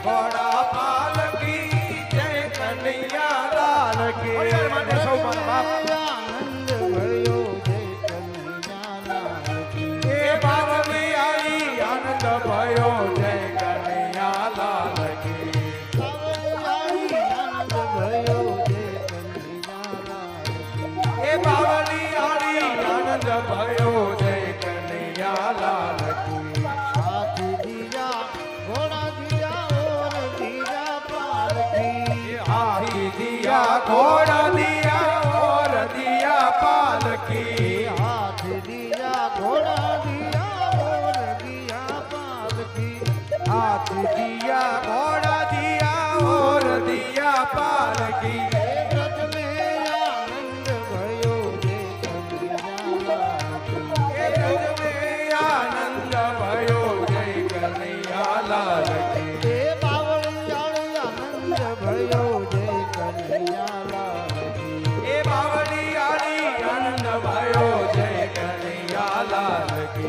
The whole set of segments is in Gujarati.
ઘોડા પાલકી જય કનૈયા લાલ કી માટે સૌ બાપ આનંદ ભયો જય કનૈયા લાલ કી એ બાવલી આવી આનંદ ભયો જય કનૈયા લાલ કી આનંદ ભયો જય કનૈયા લાલ કી એ બાવલી આવી આનંદ ભયો જય કનૈયા લાલ કી घोड़ा दिया और दिया पालकी हाथ दिया घोड़ा दिया और दिया पालकी हाथ दिया घोड़ा दिया और दिया पालकी व्रत में आनंद भयो जय कन्हैया लाल की आनंद भयो जय कन्हैया लाल की बावली आली आनंद भयो जय कन्हैया लाल की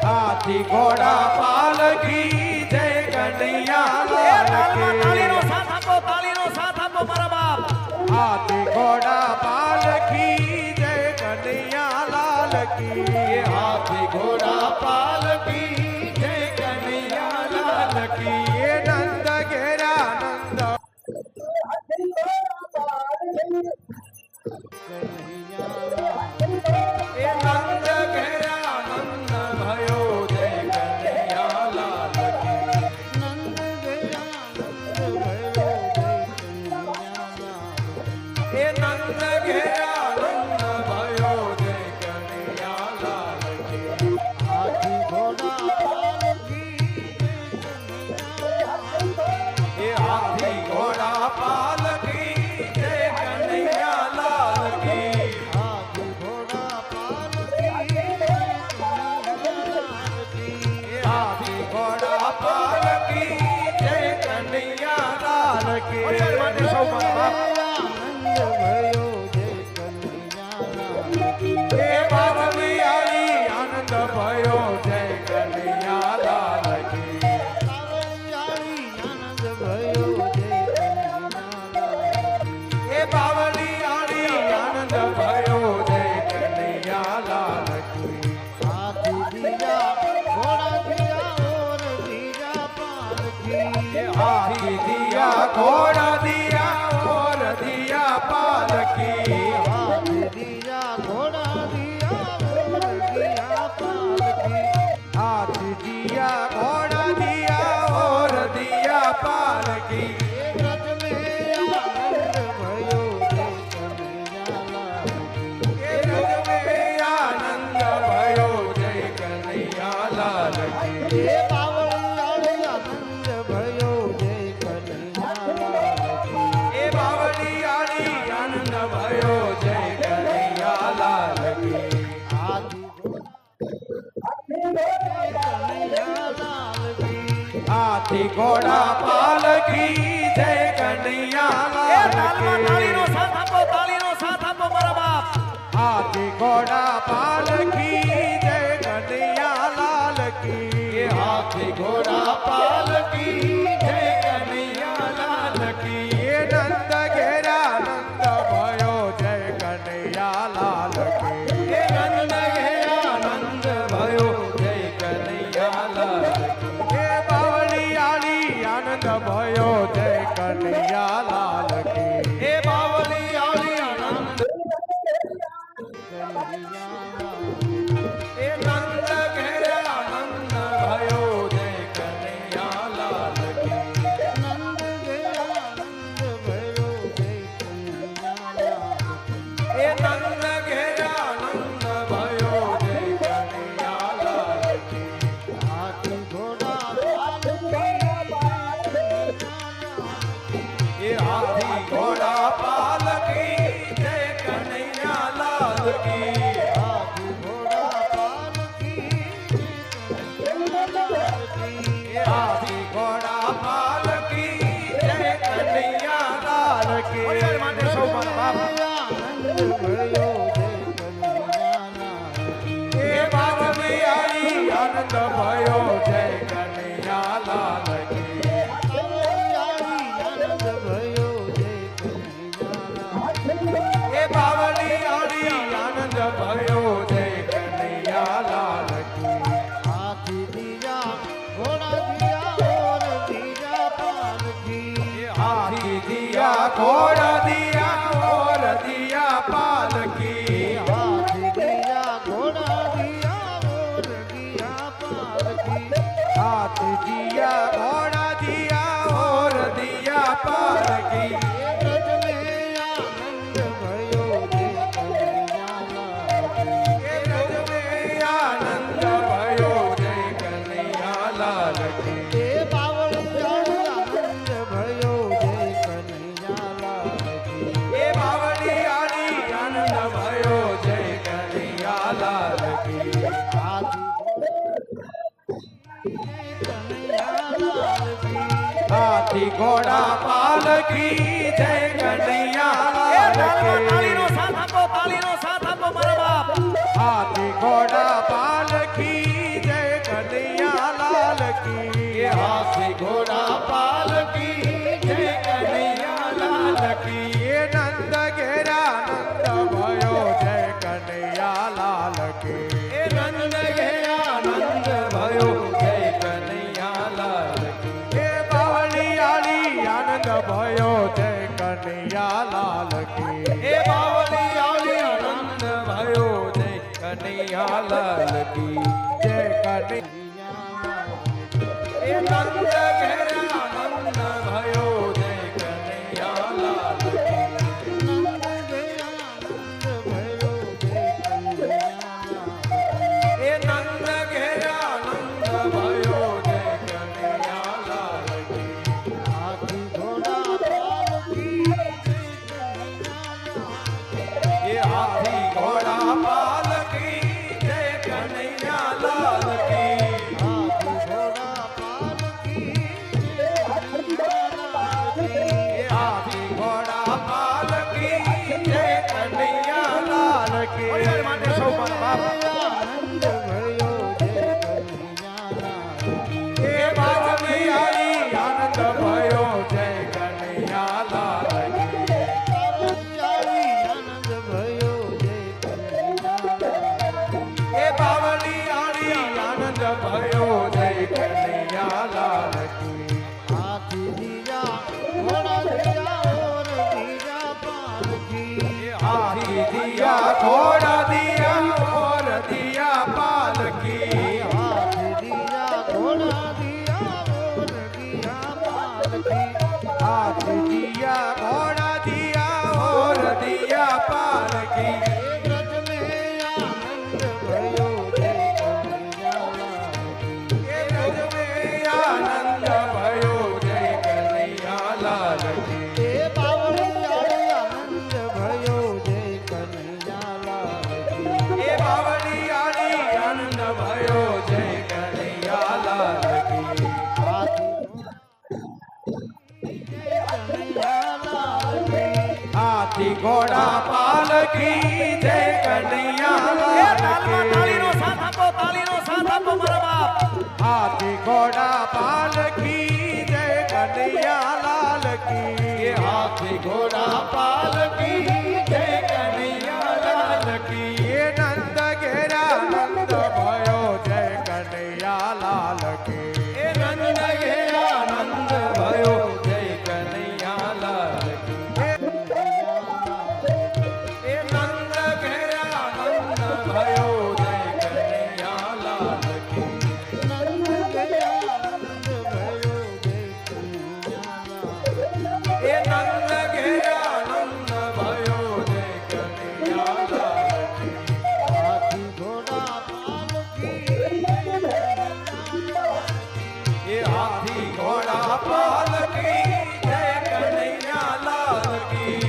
हाथी घोड़ा पालकी जय कन्हैया लाल की तालीनो साथ आपो मारा बाप हाथी घोड़ा पालकी जय कन्हैया लाल की हाथी घोड़ा पालकी जय कन्हैया लाल की नंद घेरा नंद नंद घेरा नंद भयो जय कन्हैया लाल की नंद घेरा नंद भयो जय कन्हैया लाल की नंद घेरा नंद भयो जय कन्हैया लाल की हाथी घोड़ा पालकी हाथी घोड़ा पालकी जय कन्हैया लाल की हाथी घोड़ा पालकी हाथी घोड़ा पालकी जय कन्हैया लाल की आनंद भयो जय कन्हैया लाल की हे बावली आई आनंद भयो जय कन्हैया लाल की आनंद भयो जय बावली आड़ी आनंद भयो जय कन्हैया लाल की हाथी दिया घोड़ा दिया और दिया पालकी हाथी दिया घोड़ा दिया और दिया पालकी हाथी दिया घोड़ा दिया और दिया पालकी हाथी दिया घोड़ा दिया और दिया पालकी व्रत में आनंद भयो जय कन्हैया लाल की व्रत में आनंद भयो जय कन्हैया लाल की बावली आनंद भयो जय कन्हैया लाल की बावली आली आनंद भयो जय कन्हैया लाल की हाथी घोड़ा पालकी जय कन्हैया लाल की तालीनो साथ आपो मारा बाप हाथी घोड़ा पालकी जय कन्हैया लाल की हाथी घोड़ा पालकी जय कन्हैया लाल की नंद घेरा नंद भयो जय कन्हैया लाल की नंद घेरा नंद भयो जय कन्हैया लाल की बावली आली आनंद भयो जय कन्हैया लाल की बावली आली आनंद कन्हैया હાથી ઘોડા પાલકી જય કનૈયા લાલ કી હાથી ઘોડા પાલકી હાથી ઘોડા પાલકી જય કનૈયા લાલ કી માટે સૌ મારા બાપ આનંદ ભયો જય કનૈયા લાલ કી એ બાવળી આઈ આનંદ ભયો જય કનૈયા લાલ કી આનંદ ભયો જય કનૈયા લાલ એ બાવળી આઈ આનંદ ભયો જય કનૈયા લાલ કી હાથી દિયા ઘોડા દિયા ઓર દિયા પાલકી હાથી દિયા ઘોડા દિયા ઓર દિયા પાલકી હાથી દિયા ઘોડા દિયા ઓર દિયા પાલકી હાથી દિયા ઘોડા દિયા ઓર દિયા પાલકી એ વ્રજ મે આનંદ ભયો જય કનૈયા લાલ કી એ રજમે આનંદ ભયો જય કનૈયા લાલ કી એ બાવળિયા આનંદ ભયો જય કનૈયા લાલ કી એ બાવળી આડી આનંદ ભયો જય કનૈયા લાલ કી હાથી કનૈયા લાલ કી હાથી ઘોડા પાલકી જય કનૈયા લાલ તાળીનો કી સાથ આપો મારા બાપ હાથી ઘોડા પાલકી જય કનૈયા લાલ કી હાથી ઘોડા પાલકી જય કનૈયા લાલ કી એ નંદ ઘેરા નંદ ભયો જય કનૈયા લાલ કી એ નંદ ઘેરા નંદ ભયો જય કનૈયા લાલ કી એ બાવળી આલી આનંદ ભયો જય કનૈયા લાલ કી એ બાવળી આલી આનંદ ભયો જય કનૈયા લાલ કી જય કનૈયા એ નંદ ઘેરા નંદ ભયો જય કનૈયા લાલ કી નંદ ગયા નંદ ભયો જય કનૈયા લાલ એ નંદ ઘેરા નંદ ભયો જય કનૈયા લાલ કી હાથી ઘોડા પાલકી જય કનૈયા લાલ એ હાથી ઘોડા પાલકી જય કનૈયા લાલ કી હાથી ઘોડા પાલકી જય કનૈયા લાલ કી એ હાથી ઘોડા પાલકી જય કનૈયા લાલ કી માટે સૌ મારા બાપ આનંદ ભયો જય કનૈયા લાલ કી એ બાવળી આઈ આનંદ ભયો જય કનૈયા લાલ કી આનંદ ભયો જય કનૈયા લાલ કી એ બાવળી આઈ આનંદ ભયો જય કનૈયા લાલ કી હાથી દિયા ઘોડા દિયા ઓર દિયા પાલકી હાથી દિયા ઘોડા દિયા ઓર દિયા પાલકી હાથી દિયા ઘોડા દિયા ઓર દિયા પાલકી હાથી દિયા ઘોડા દિયા ઓર દિયા પાલકી એ વ્રજ મે આનંદ ભયો જય કનૈયા લાલ કી એ રજમે આનંદ ભયો જય કનૈયા લાલ કી એ બાવળિયા આનંદ ભયો જય કનૈયા લાલ કી એ બાવળી આડી આનંદ ભયો જય કનૈયા લાલ કી હાથી કનૈયા લાલ કી હાથી ઘોડા પાલકી જય કનૈયા લાલ તાળીનો કી સાથ આપો મારા બાપ હાથી ઘોડા પાલકી જય કનૈયા લાલ કી હાથી ઘોડા પાલકી જય કનૈયા લાલ કી એ નંદ ઘેરા નંદ ભયો જય કનૈયા લાલ કી એ નંદ ઘેરા નંદ ભયો જય કનૈયા લાલ કી એ નંદ ઘેરા નંદ ભયો જય કનૈયા લાલ કી નંદ ગયા નંદ ભયો જય કનૈયા લાલ કી એ નંદ ઘેરા નંદ ભયો કી